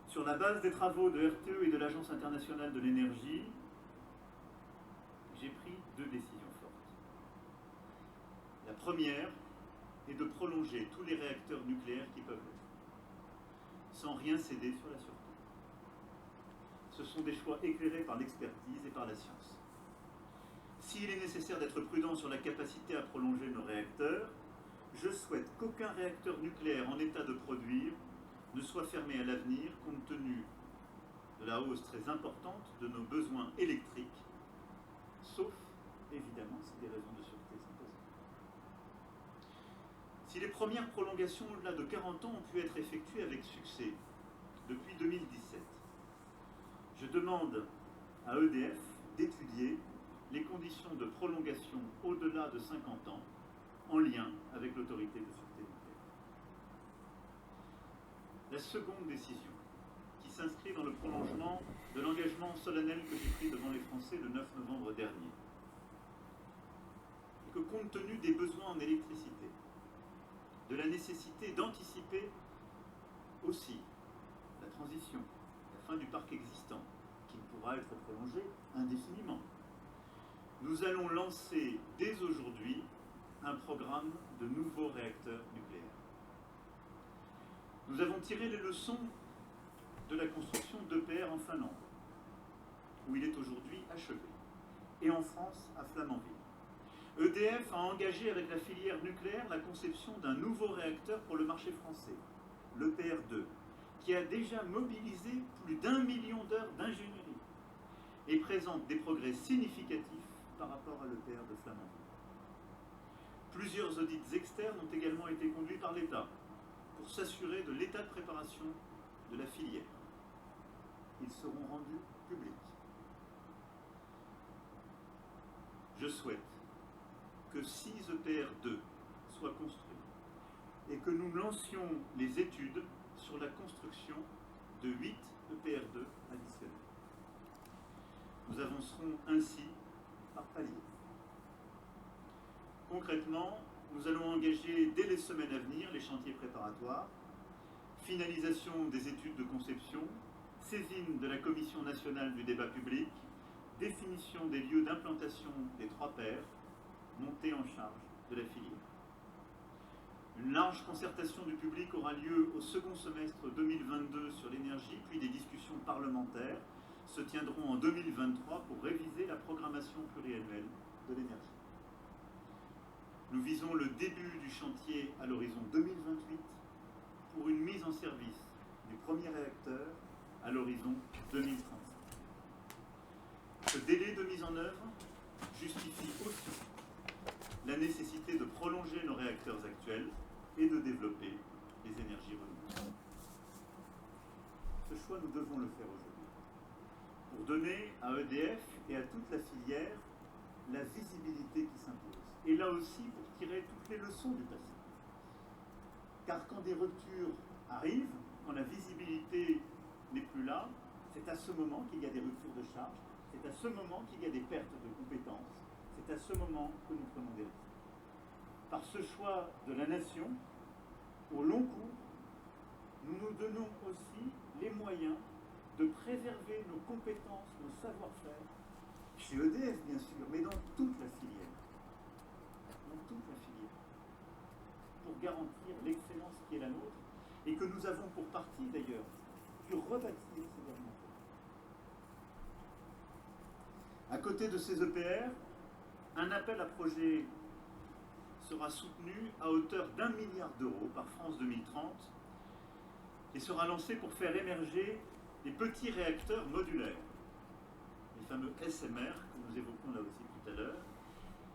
Sur la base des travaux de RTE et de l'Agence internationale de l'énergie, j'ai pris deux décisions fortes. La première est de prolonger tous les réacteurs nucléaires qui peuvent l'être, sans rien céder sur la sûreté. Ce sont des choix éclairés par l'expertise et par la science. S'il est nécessaire d'être prudent sur la capacité à prolonger nos réacteurs, je souhaite qu'aucun réacteur nucléaire en état de produire ne soit fermé à l'avenir compte tenu de la hausse très importante de nos besoins électriques, sauf évidemment si des raisons de sûreté s'imposent. Si les premières prolongations au-delà de 40 ans ont pu être effectuées avec succès depuis 2017, je demande à EDF d'étudier les conditions de prolongation au-delà de 50 ans en lien avec l'autorité de sûreté nucléaire. La seconde décision, qui s'inscrit dans le prolongement de l'engagement solennel que j'ai pris devant les Français le 9 novembre dernier, est que compte tenu des besoins en électricité, de la nécessité d'anticiper aussi la transition, la fin du parc existant, qui ne pourra être prolongé indéfiniment, nous allons lancer dès aujourd'hui un programme de nouveaux réacteurs nucléaires. Nous avons tiré les leçons de la construction d'EPR en Finlande, où il est aujourd'hui achevé, et en France, à Flamanville. EDF a engagé avec la filière nucléaire la conception d'un nouveau réacteur pour le marché français, l'EPR2, qui a déjà mobilisé plus d'1 million d'heures d'ingénierie et présente des progrès significatifs par rapport à l'EPR de Flamanville. Plusieurs audits externes ont également été conduits par l'État pour s'assurer de l'état de préparation de la filière. Ils seront rendus publics. Je souhaite que 6 EPR2 soient construits et que nous lancions les études sur la construction de 8 EPR2 additionnels. Nous avancerons ainsi par palier. Concrètement, nous allons engager dès les semaines à venir les chantiers préparatoires, finalisation des études de conception, saisine de la Commission nationale du débat public, définition des lieux d'implantation des 3 paires, montée en charge de la filière. Une large concertation du public aura lieu au second semestre 2022 sur l'énergie, puis des discussions parlementaires se tiendront en 2023 pour réviser la programmation pluriannuelle de l'énergie. Nous visons le début du chantier à l'horizon 2028 pour une mise en service du premier réacteur à l'horizon 2035. Ce délai de mise en œuvre justifie aussi la nécessité de prolonger nos réacteurs actuels et de développer les énergies renouvelables. Ce choix, nous devons le faire aujourd'hui pour donner à EDF et à toute la filière la visibilité qui s'impose. Et là aussi, pour tirer toutes les leçons du passé. Car quand des ruptures arrivent, quand la visibilité n'est plus là, c'est à ce moment qu'il y a des ruptures de charge, c'est à ce moment qu'il y a des pertes de compétences, c'est à ce moment que nous prenons des risques. Par ce choix de la nation, au long cours, nous nous donnons aussi les moyens de préserver nos compétences, nos savoir-faire, chez EDF bien sûr, mais dans toute la filière. Dans toute la filière. Pour garantir l'excellence qui est la nôtre, et que nous avons pour partie d'ailleurs pu rebâtir ces derniers temps. À côté de ces EPR, un appel à projet sera soutenu à hauteur d'1 milliard d'euros par France 2030 et sera lancé pour faire émerger des petits réacteurs modulaires, les fameux SMR que nous évoquons là aussi tout à l'heure,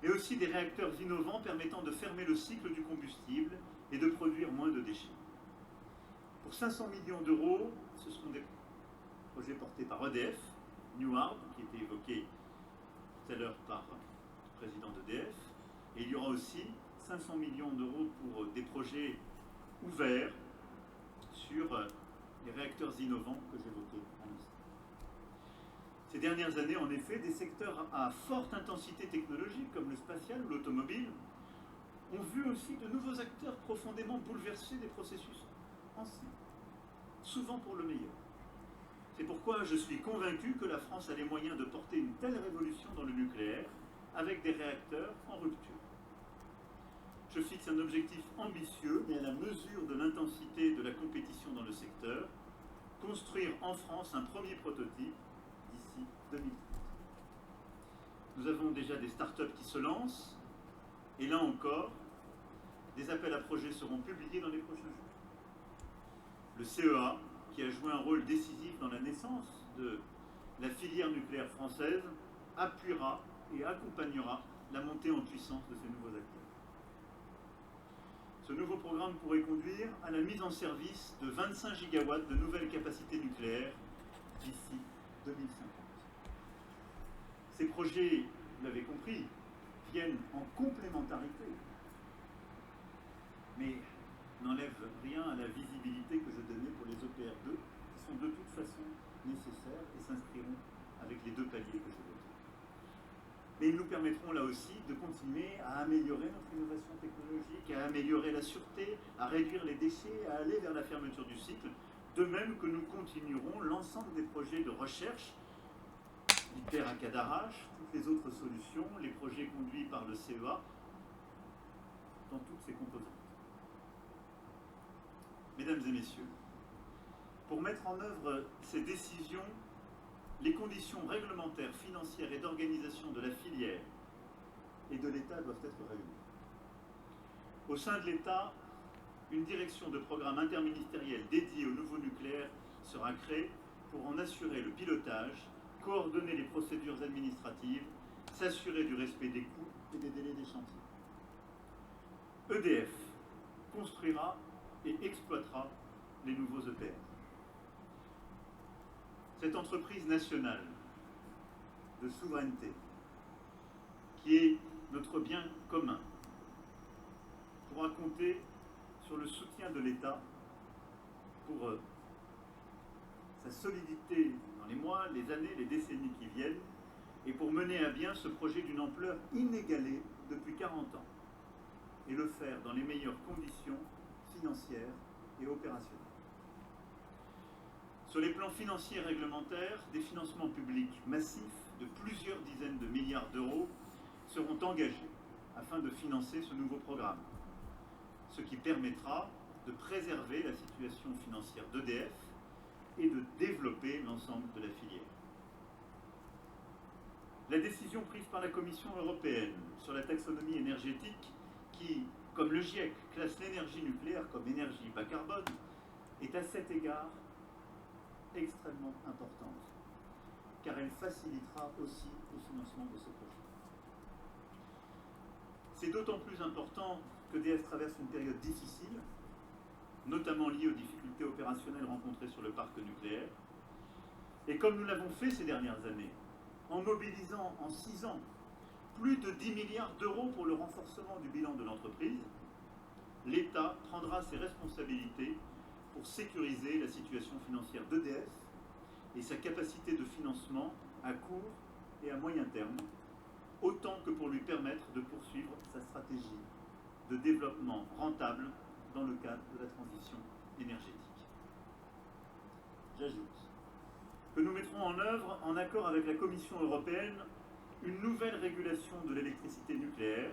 et aussi des réacteurs innovants permettant de fermer le cycle du combustible et de produire moins de déchets. Pour 500 millions d'euros, ce seront des projets portés par EDF, Newhard, qui était évoqué tout à l'heure par le président d'EDF, et il y aura aussi 500 millions d'euros pour des projets ouverts sur les réacteurs innovants que j'évoquais à l'instant. Ces dernières années, en effet, des secteurs à forte intensité technologique, comme le spatial ou l'automobile, ont vu aussi de nouveaux acteurs profondément bouleverser des processus anciens, souvent pour le meilleur. C'est pourquoi je suis convaincu que la France a les moyens de porter une telle révolution dans le nucléaire avec des réacteurs en rupture. Je fixe un objectif ambitieux et à la mesure de l'intensité de la compétition dans le secteur, construire en France un premier prototype d'ici 2030. Nous avons déjà des startups qui se lancent, et là encore, des appels à projets seront publiés dans les prochains jours. Le CEA, qui a joué un rôle décisif dans la naissance de la filière nucléaire française, appuiera et accompagnera la montée en puissance de ces nouveaux acteurs. Ce nouveau programme pourrait conduire à la mise en service de 25 gigawatts de nouvelles capacités nucléaires d'ici 2050. Ces projets, vous l'avez compris, viennent en complémentarité, mais n'enlèvent rien à la visibilité que je donnais pour les EPR2, qui sont de toute façon nécessaires et s'inscriront avec les deux paliers que j'évoquais. Mais ils nous permettront là aussi de continuer à améliorer notre innovation technologique, à améliorer la sûreté, à réduire les déchets, à aller vers la fermeture du cycle, de même que nous continuerons l'ensemble des projets de recherche, l'ITER à Cadarache, toutes les autres solutions, les projets conduits par le CEA, dans toutes ses composantes. Mesdames et messieurs, pour mettre en œuvre ces décisions, les conditions réglementaires, financières et d'organisation de la filière et de l'État doivent être réunies. Au sein de l'État, une direction de programme interministériel dédiée au nouveau nucléaire sera créée pour en assurer le pilotage, coordonner les procédures administratives, s'assurer du respect des coûts et des délais des chantiers. EDF construira et exploitera les nouveaux EPR. Cette entreprise nationale de souveraineté, qui est notre bien commun, pourra compter sur le soutien de l'État pour sa solidité dans les mois, les années, les décennies qui viennent, et pour mener à bien ce projet d'une ampleur inégalée depuis 40 ans, et le faire dans les meilleures conditions financières et opérationnelles. Sur les plans financiers et réglementaires, des financements publics massifs de plusieurs dizaines de milliards d'euros seront engagés afin de financer ce nouveau programme, ce qui permettra de préserver la situation financière d'EDF et de développer l'ensemble de la filière. La décision prise par la Commission européenne sur la taxonomie énergétique qui, comme le GIEC, classe l'énergie nucléaire comme énergie bas carbone, est à cet égard extrêmement importante, car elle facilitera aussi le financement de ce projet. C'est d'autant plus important qu'EDF traverse une période difficile, notamment liée aux difficultés opérationnelles rencontrées sur le parc nucléaire, et comme nous l'avons fait ces dernières années, en mobilisant en 6 ans plus de 10 milliards d'euros pour le renforcement du bilan de l'entreprise, l'État prendra ses responsabilités pour sécuriser la situation financière d'EDF et sa capacité de financement à court et à moyen terme, autant que pour lui permettre de poursuivre sa stratégie de développement rentable dans le cadre de la transition énergétique. J'ajoute que nous mettrons en œuvre, en accord avec la Commission européenne, une nouvelle régulation de l'électricité nucléaire,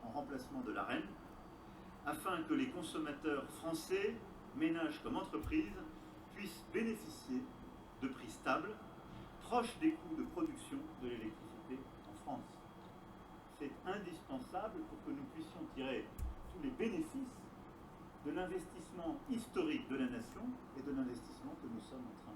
en remplacement de l'AREN, afin que les consommateurs français, ménages comme entreprises, puissent bénéficier de prix stables, proches des coûts de production de l'électricité en France. C'est indispensable pour que nous puissions tirer tous les bénéfices de l'investissement historique de la nation et de l'investissement que nous sommes en train